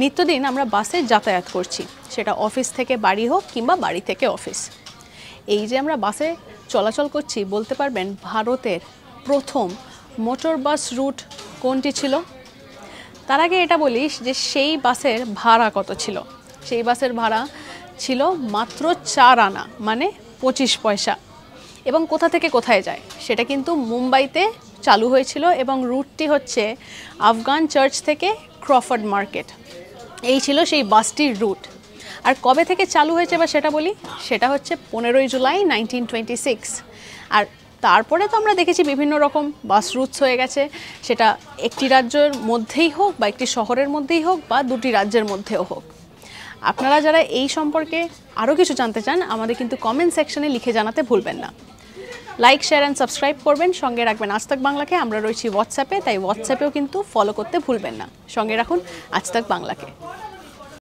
নিত্যদিন আমরা বাসে যাতায়াত করছি, সেটা অফিস থেকে বাড়ি হোক কিংবা বাড়ি থেকে অফিস। এই যে আমরা বাসে চলাচল করছি, বলতে পারবেন ভারতের প্রথম মোটর বাস রুট কোনটি ছিল? তার আগে এটা বলিস যে সেই বাসের ভাড়া কত ছিল। সেই বাসের ভাড়া ছিল মাত্র 4 আনা, মানে 25 পয়সা। এবং কোথা থেকে কোথায় যায় সেটা কিন্তু মুম্বাইতে চালু হয়েছিল, এবং রুটটি হচ্ছে আফগান চার্চ থেকে ক্রফোর্ড মার্কেট। এই ছিল সেই বাসটির রুট। আর কবে থেকে চালু হয়েছে বা সেটা বলি, সেটা হচ্ছে 15 জুলাই 1926। আর তারপরে তো আমরা দেখেছি বিভিন্ন রকম বাস রুটস হয়ে গেছে, সেটা একটি রাজ্যের মধ্যেই হোক বা একটি শহরের মধ্যেই হোক বা দুটি রাজ্যের মধ্যেও হোক। আপনারা যারা এই সম্পর্কে আরও কিছু জানতে চান, আমাদের কিন্তু কমেন্ট সেকশনে লিখে জানাতে ভুলবেন না। লাইক, শেয়ার অ্যান্ড সাবস্ক্রাইব করবেন, সঙ্গে রাখবেন আজ তাক বাংলাকে। আমরা রয়েছি হোয়াটসঅ্যাপে, তাই হোয়াটসঅ্যাপেও কিন্তু ফলো করতে ভুলবেন না। সঙ্গে রাখুন আজ তাক বাংলাকে।